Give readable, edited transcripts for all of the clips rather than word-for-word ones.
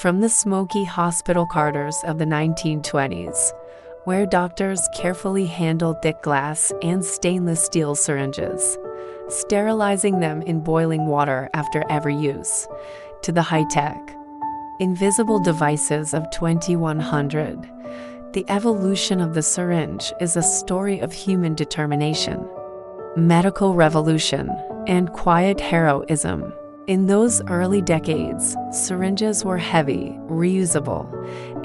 From the smoky hospital corridors of the 1920s, where doctors carefully handled thick glass and stainless steel syringes, sterilizing them in boiling water after every use, to the high-tech, invisible devices of 2100, the evolution of the syringe is a story of human determination, medical revolution, and quiet heroism. In those early decades, syringes were heavy, reusable,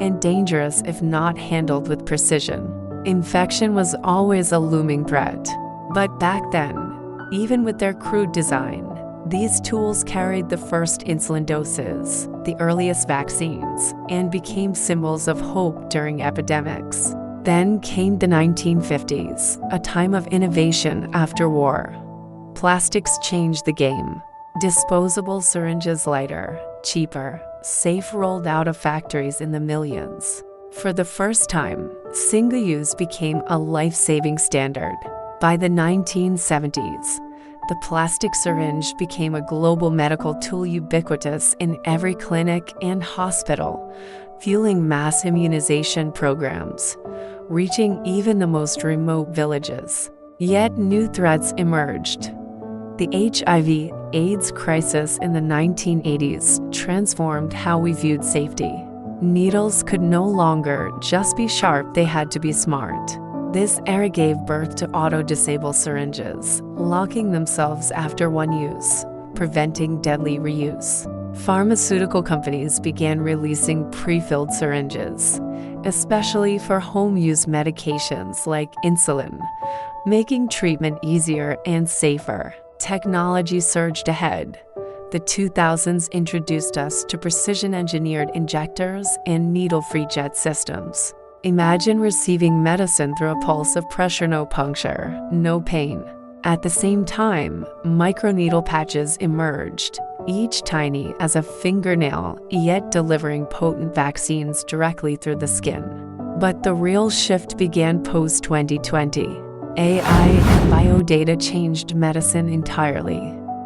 and dangerous if not handled with precision. Infection was always a looming threat. But back then, even with their crude design, these tools carried the first insulin doses, the earliest vaccines, and became symbols of hope during epidemics. Then came the 1950s, a time of innovation after war. Plastics changed the game. Disposable syringes, lighter, cheaper, safe, rolled out of factories in the millions. For the first time, single-use became a life-saving standard. By the 1970s, the plastic syringe became a global medical tool, ubiquitous in every clinic and hospital, fueling mass immunization programs, reaching even the most remote villages. Yet new threats emerged. The HIV/AIDS crisis in the 1980s transformed how we viewed safety. Needles could no longer just be sharp, they had to be smart. This era gave birth to auto-disable syringes, locking themselves after one use, preventing deadly reuse. Pharmaceutical companies began releasing pre-filled syringes, especially for home-use medications like insulin, making treatment easier and safer. Technology surged ahead. The 2000s introduced us to precision-engineered injectors and needle-free jet systems. Imagine receiving medicine through a pulse of pressure, no puncture, no pain. At the same time, microneedle patches emerged, each tiny as a fingernail, yet delivering potent vaccines directly through the skin. But the real shift began post-2020. AI and biodata changed medicine entirely.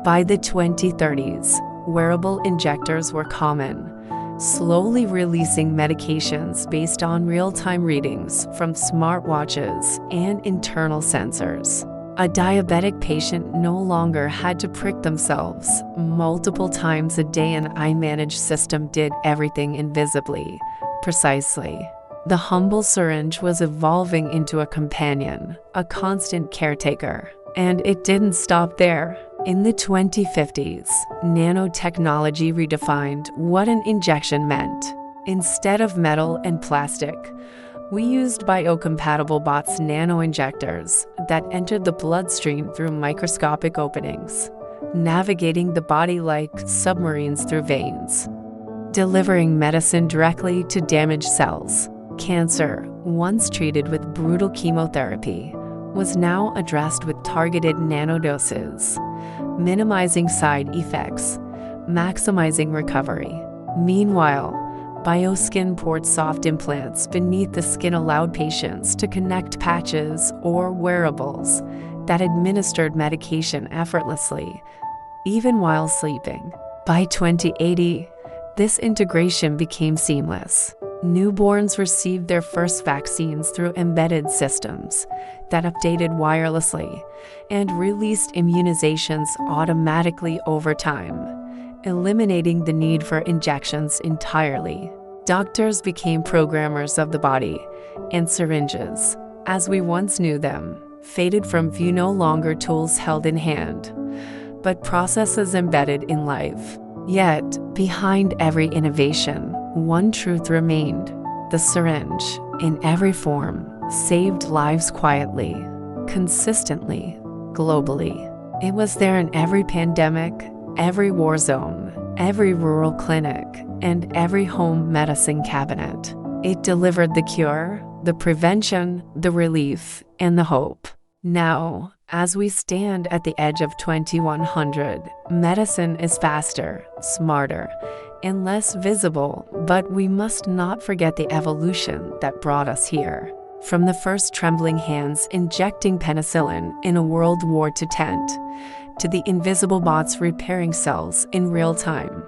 By the 2030s, wearable injectors were common, slowly releasing medications based on real-time readings from smartwatches and internal sensors. A diabetic patient no longer had to prick themselves multiple times a day. An eye-managed system did everything invisibly, precisely. The humble syringe was evolving into a companion, a constant caretaker. And it didn't stop there. In the 2050s, nanotechnology redefined what an injection meant. Instead of metal and plastic, we used biocompatible bots, nano-injectors that entered the bloodstream through microscopic openings, navigating the body like submarines through veins, delivering medicine directly to damaged cells. Cancer, once treated with brutal chemotherapy, was now addressed with targeted nanodoses, minimizing side effects, maximizing recovery. Meanwhile, BioSkin poured soft implants beneath the skin, allowed patients to connect patches or wearables that administered medication effortlessly, even while sleeping. By 2080, this integration became seamless. Newborns received their first vaccines through embedded systems that updated wirelessly and released immunizations automatically over time, eliminating the need for injections entirely. Doctors became programmers of the body, and syringes, as we once knew them, faded from view, no longer tools held in hand, but processes embedded in life. Yet, behind every innovation, one truth remained: the syringe, in every form, saved lives quietly, consistently, globally. It was there in every pandemic, every war zone, every rural clinic, and every home medicine cabinet. It delivered the cure, the prevention, the relief, and the hope. Now, as we stand at the edge of 2100, medicine is faster, smarter, and less visible, but we must not forget the evolution that brought us here. From the first trembling hands injecting penicillin in a World War II tent, to the invisible bots repairing cells in real time.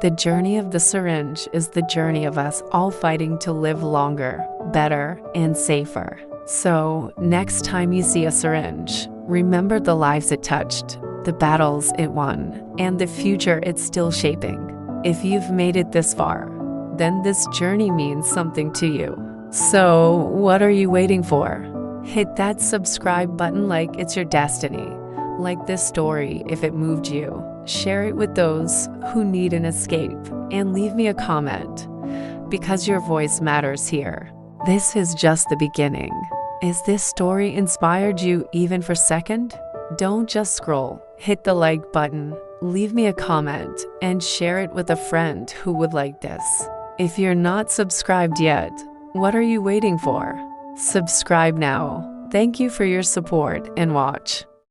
The journey of the syringe is the journey of us all fighting to live longer, better, and safer. So, next time you see a syringe, remember the lives it touched, the battles it won, and the future it's still shaping. If you've made it this far, then this journey means something to you. So, what are you waiting for? Hit that subscribe button like it's your destiny. Like this story if it moved you. Share it with those who need an escape, and leave me a comment, because your voice matters here. This is just the beginning. Is this story inspired you even for a second? Don't just scroll. Hit the like button, leave me a comment, and share it with a friend who would like this. If you're not subscribed yet, what are you waiting for? Subscribe now. Thank you for your support and watch.